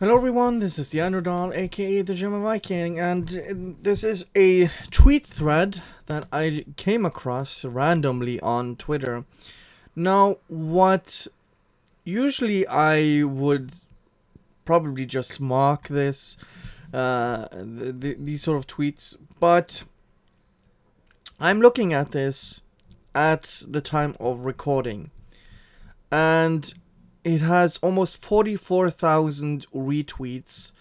Hello everyone, this is the Underdog, aka the German Viking, and this is a tweet thread that I came across randomly on Twitter. Now, what usually I would probably just mock these sort of tweets, but I'm looking at this at the time of recording, and it has almost 44,000 retweets,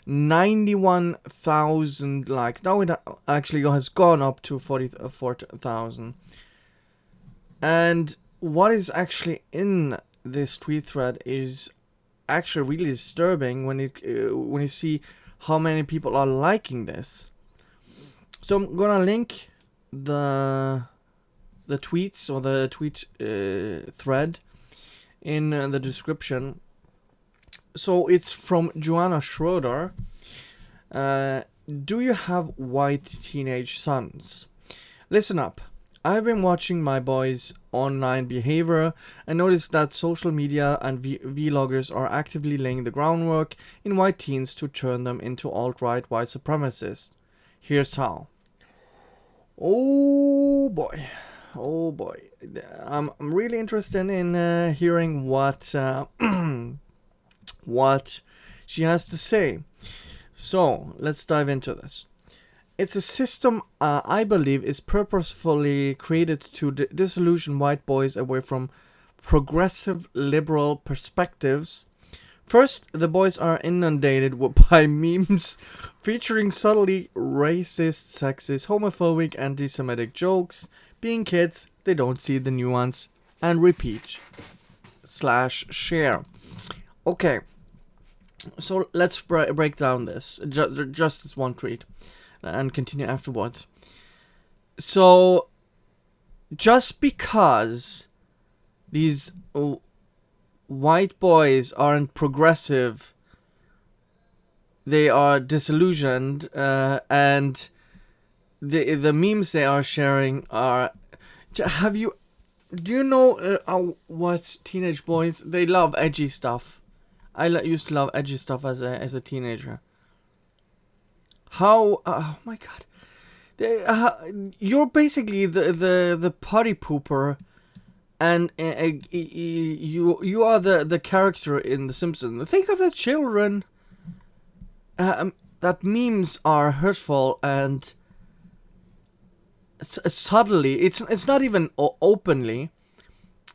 91,000 likes. Now it actually has gone up to 44,000. And what is actually in this tweet thread is actually really disturbing when you see how many people are liking this. So I'm gonna link the tweets or the tweet thread in the description. So it's from Joanna Schroeder. Do you have white teenage sons? Listen up. I've been watching my boys' online behavior and noticed that social media and vloggers are actively laying the groundwork in white teens to turn them into alt-right white supremacists. Here's how. Oh boy. Oh boy, I'm really interested in hearing what what she has to say. So let's dive into this. It's a system I believe is purposefully created to disillusion white boys away from progressive liberal perspectives. First, the boys are inundated by memes featuring subtly racist, sexist, homophobic, anti-Semitic jokes. Being kids, they don't see the nuance and repeat/share. Okay, so let's break down this, just this one tweet, and continue afterwards. So, just because these white boys aren't progressive, they are disillusioned, and the memes they are sharing are. Do you know what teenage boys, they love edgy stuff? I used to love edgy stuff as a teenager. How? Oh my god, you're basically the party pooper, and you are the character in The Simpsons. Think of the children. That memes are hurtful and subtly, it's not even openly,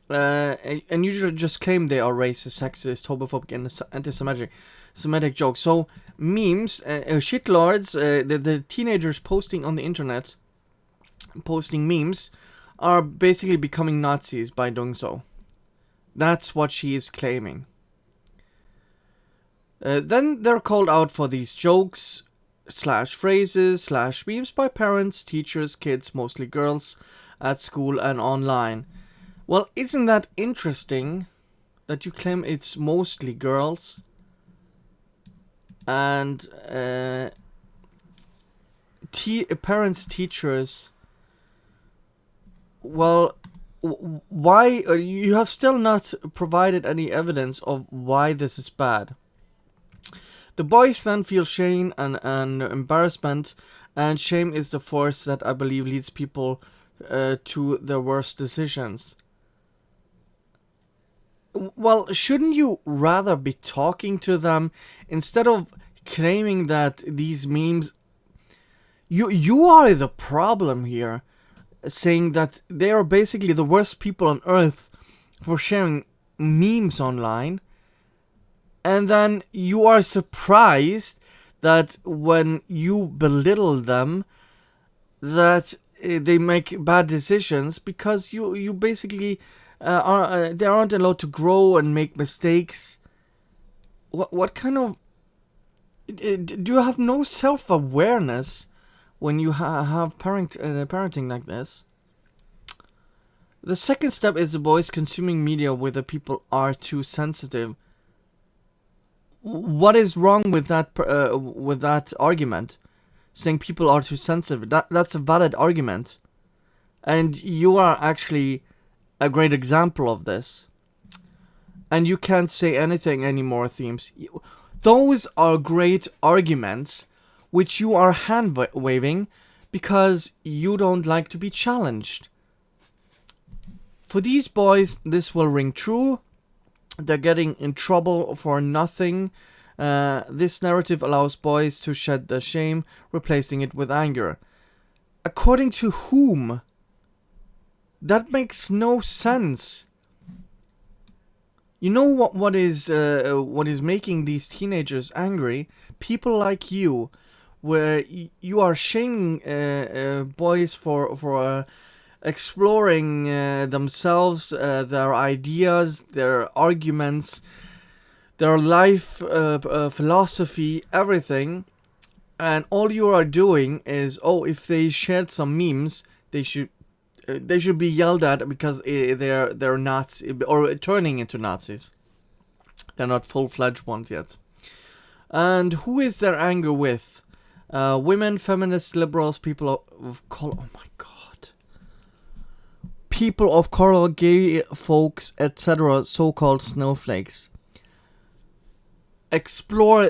and usually just claim they are racist, sexist, homophobic, and anti-Semitic jokes. So memes, shitlords, the teenagers posting on the internet, posting memes, are basically becoming Nazis by doing so. That's what she is claiming. Then they're called out for these jokes /phrases/memes by parents, teachers, kids, mostly girls, at school and online. Well, isn't that interesting that you claim it's mostly girls? And parents, teachers. Well, why? You have still not provided any evidence of why this is bad. The boys then feel shame and embarrassment, and shame is the force that I believe leads people to their worst decisions. Well, shouldn't you rather be talking to them instead of claiming that these memes... You are the problem here, saying that they are basically the worst people on earth for sharing memes online. And then you are surprised that when you belittle them, that they make bad decisions, because you basically they aren't allowed to grow and make mistakes. What kind of... do you have no self-awareness when you have parenting like this? The second step is the boys consuming media where the people are too sensitive. What is wrong with that argument? Saying people are too sensitive. That's a valid argument. And you are actually a great example of this. And you can't say anything anymore, themes. Those are great arguments which you are hand waving because you don't like to be challenged. For these boys, this will ring true. They're getting in trouble for nothing. This narrative allows boys to shed their shame, replacing it with anger. According to whom? That makes no sense. You know what is making these teenagers angry? People like you, where you are shaming boys for exploring themselves, their ideas, their arguments, their life philosophy, everything, and all you are doing is, if they shared some memes, they should be yelled at because they're Nazi or turning into Nazis. They're not full-fledged ones yet. And who is their anger with? Women, feminists, liberals, people of color. Oh my god. People of color, gay folks, etc. So-called snowflakes. Explore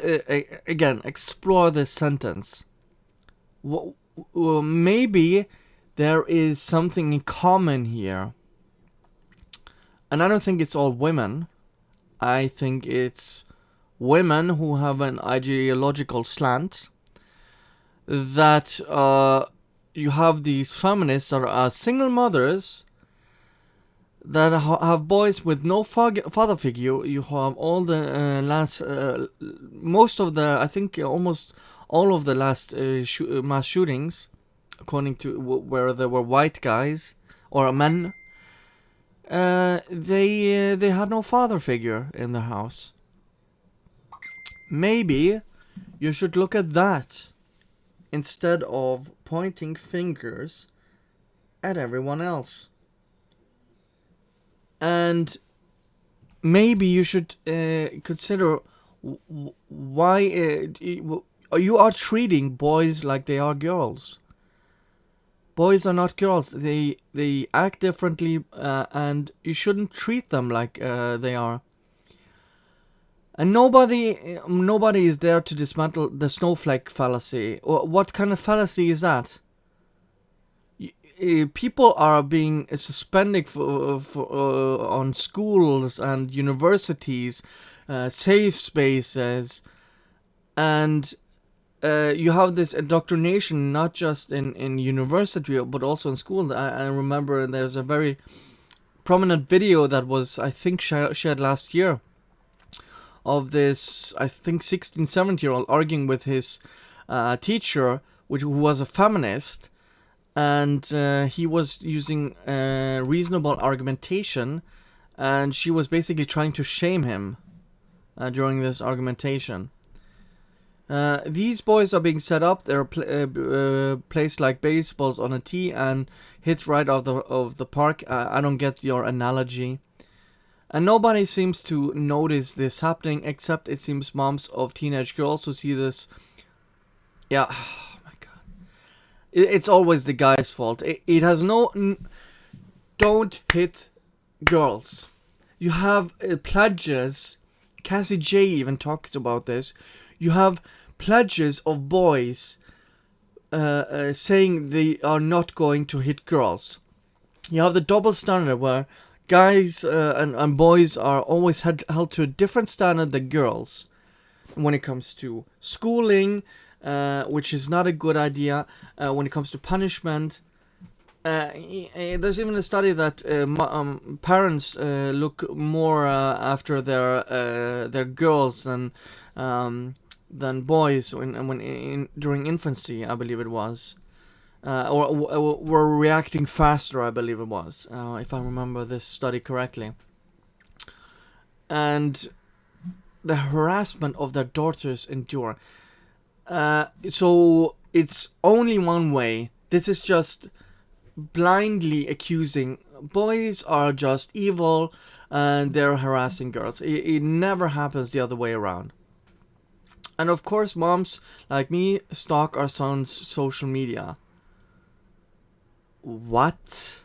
this sentence. Maybe there is something in common here. And I don't think it's all women. I think it's women who have an ideological slant. That you have these feminists that are single mothers that have boys with no father figure. You have all the most of the, I think almost all of the last mass shootings, according to where there were white guys or men, they had no father figure in the house. Maybe you should look at that instead of pointing fingers at everyone else. And maybe you should consider why you are treating boys like they are girls. Boys are not girls. They act differently, and you shouldn't treat them like they are. And nobody is there to dismantle the snowflake fallacy. What kind of fallacy is that? People are being suspended on schools and universities, safe spaces, and you have this indoctrination not just in university but also in school. I remember there's a very prominent video that was, I think, shared last year of this, I think, 16, 17-year-old arguing with his teacher, who was a feminist. And he was using reasonable argumentation, and she was basically trying to shame him during this argumentation. These boys are being set up. They're placed like baseballs on a tee and hit right out of the park. I don't get your analogy. And nobody seems to notice this happening, except it seems moms of teenage girls who see this. Yeah. It's always the guy's fault. It has no... Don't hit girls. You have pledges. Cassie J even talks about this. You have pledges of boys saying they are not going to hit girls. You have the double standard where guys and boys are always held to a different standard than girls when it comes to schooling, which is not a good idea. When it comes to punishment, there's even a study that parents look more after their girls than boys during infancy, I believe it was, or were reacting faster, I believe it was, if I remember this study correctly. And the harassment of their daughters endure. So it's only one way. This is just blindly accusing boys are just evil and they're harassing girls. It never happens the other way around. And of course, moms like me stalk our sons' social media. What?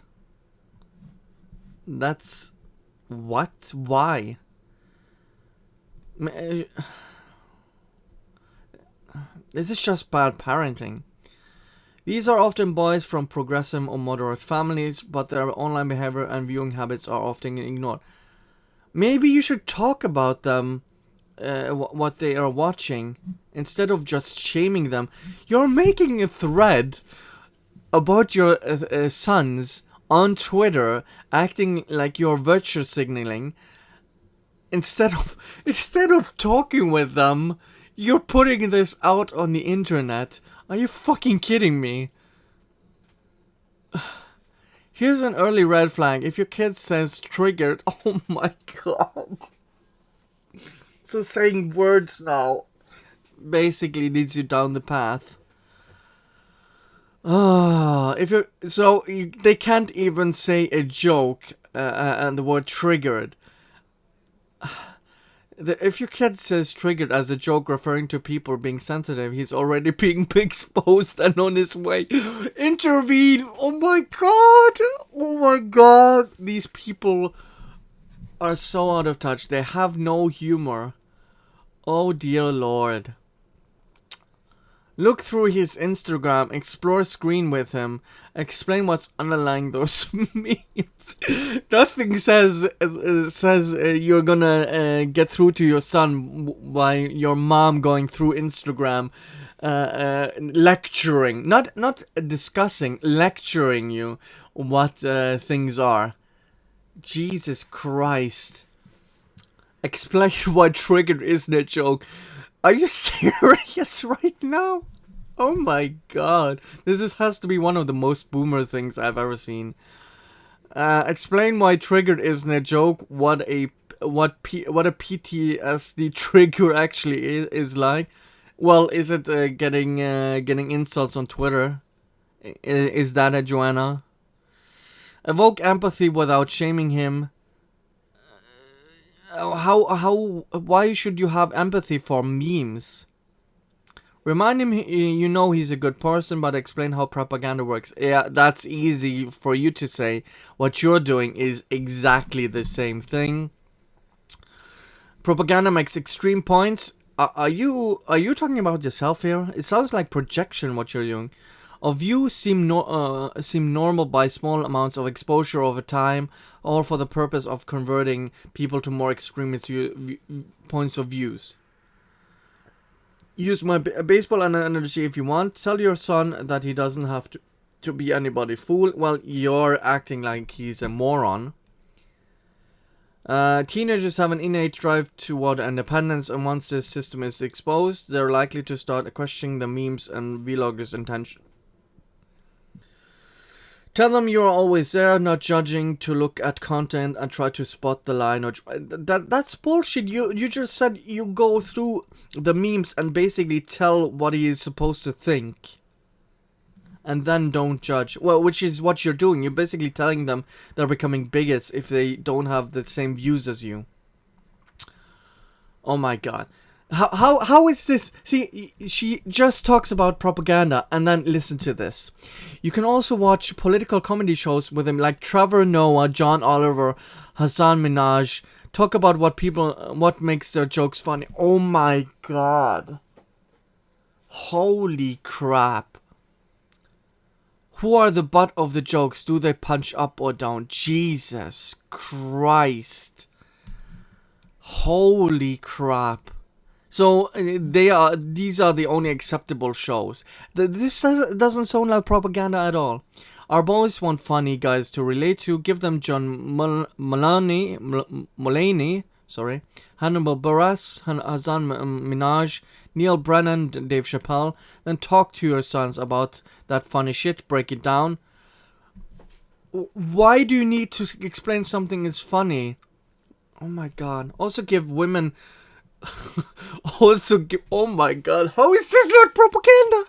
That's... What? Why? This is just bad parenting. These are often boys from progressive or moderate families, but their online behavior and viewing habits are often ignored. Maybe you should talk about them, what they are watching, instead of just shaming them. You're making a thread about your sons on Twitter, acting like you're virtue signaling. Instead of talking with them, you're putting this out on the internet. Are you fucking kidding me? Here's an early red flag. If your kid says triggered, oh my god. So saying words now basically leads you down the path. They can't even say a joke and the word triggered. If your kid says triggered as a joke referring to people being sensitive, he's already being exposed and on his way. Intervene! Oh my god! Oh my god! These people are so out of touch. They have no humor. Oh dear lord. Look through his Instagram, explore screen with him, explain what's underlying those memes. Nothing says you're gonna get through to your son by your mom going through Instagram, lecturing, not discussing, lecturing you what things are. Jesus Christ. Explain why triggered isn't a joke. Are you serious right now? Oh my god. Has to be one of the most boomer things I've ever seen. Explain why triggered isn't a joke. What a PTSD trigger actually is like. Well, is it getting insults on Twitter? Is that a Joanna? Evoke empathy without shaming him. Why should you have empathy for memes? Remind him you know he's a good person, but explain how propaganda works. Yeah, that's easy for you to say. What you're doing is exactly the same thing. Propaganda makes extreme points. Are you talking about yourself here? It sounds like projection what you're doing. Of you seem normal by small amounts of exposure over time, all for the purpose of converting people to more extremist points of views. Use my baseball analogy if you want. Tell your son that he doesn't have to be anybody's fool. Well, you're acting like he's a moron. Teenagers have an innate drive toward independence, and once this system is exposed, they're likely to start questioning the memes and vloggers' intention. Tell them you're always there, not judging, to look at content and try to spot the line. Or that's bullshit. You just said you go through the memes and basically tell what he is supposed to think. And then don't judge. Well, which is what you're doing. You're basically telling them they're becoming bigots if they don't have the same views as you. Oh my god. How is this? See, she just talks about propaganda, and then listen to this. You can also watch political comedy shows with him, like Trevor Noah, John Oliver, Hassan Minaj, talk about what makes their jokes funny. Oh my god. Holy crap. Who are the butt of the jokes? Do they punch up or down? Jesus Christ. Holy crap. So these are the only acceptable shows. This doesn't sound like propaganda at all. Our boys want funny guys to relate to. Give them John Mulaney, Hannibal Buress, Hassan Minaj, Neil Brennan, Dave Chappelle. Then talk to your sons about that funny shit. Break it down. Why do you need to explain something is funny? Oh my god. Also give women... oh my god, how is this not propaganda?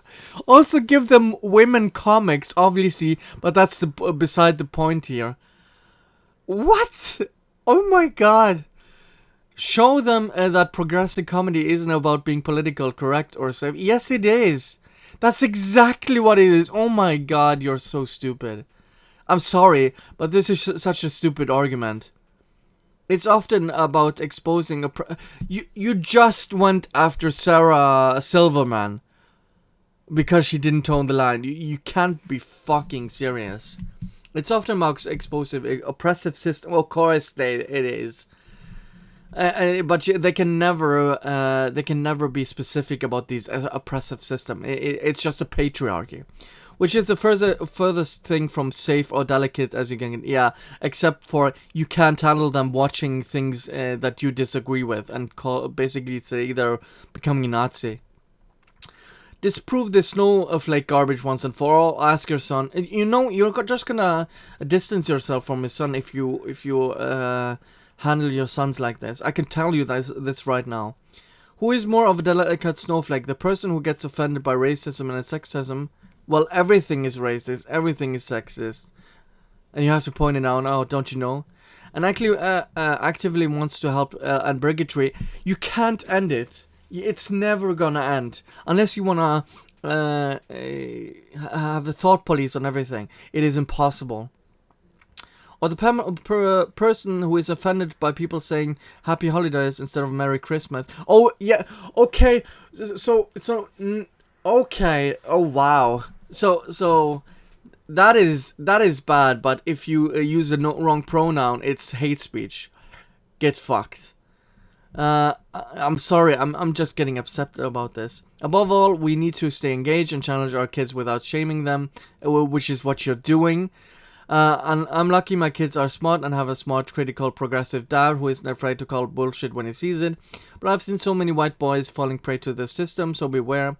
Also give them women comics, obviously, but that's beside the point here. What? Oh my god. Show them that progressive comedy isn't about being political correct or safe. Yes, it is. That's exactly what it is. Oh my god, you're so stupid. I'm sorry, but this is such a stupid argument. It's often about exposing you just went after Sarah Silverman. because she didn't tone the line. You can't be fucking serious. It's often about explosive, oppressive system. Well, of course, it is. But they can never be specific about these oppressive system. It's just a patriarchy, which is the furthest thing from safe or delicate as you can get. Yeah, except for you can't handle them watching things that you disagree with and basically say they're becoming a Nazi. Disprove this snowflake garbage once and for all. Ask your son. You're just gonna distance yourself from his son if you handle your sons like this. I can tell you this right now. Who is more of a delicate snowflake? The person who gets offended by racism and sexism? Well, everything is racist, everything is sexist. And you have to point it out, don't you know? And actually actively wants to help and bigotry. You can't end it. It's never gonna end. Unless you wanna have a thought police on everything. It is impossible. Or the person who is offended by people saying Happy Holidays instead of Merry Christmas. Oh, yeah, okay, okay, oh wow. So, that is bad, but if you use the wrong pronoun, it's hate speech. Get fucked. I'm sorry, I'm just getting upset about this. Above all, we need to stay engaged and challenge our kids without shaming them, which is what you're doing. And I'm lucky my kids are smart and have a smart, critical, progressive dad who isn't afraid to call bullshit when he sees it. But I've seen so many white boys falling prey to this system, so beware.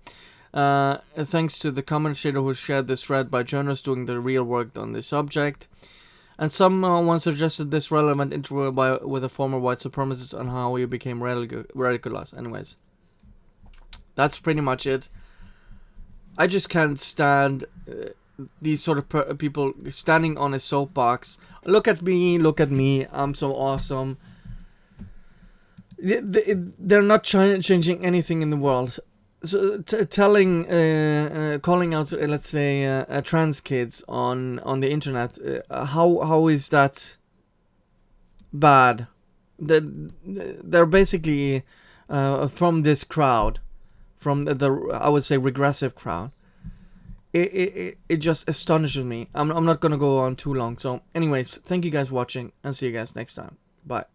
Thanks to the commentator who shared this thread by journalists doing the real work on this subject. And someone suggested this relevant interview with a former white supremacist on how he became radicalized. Anyways, that's pretty much it. I just can't stand these sort of people standing on a soapbox. Look at me, I'm so awesome. They're not changing anything in the world. So calling out, let's say, trans kids on the internet, how is that bad? They're basically from this crowd, from the I would say regressive crowd. It just astonishes me. I'm not gonna go on too long. So, anyways, thank you guys for watching, and see you guys next time. Bye.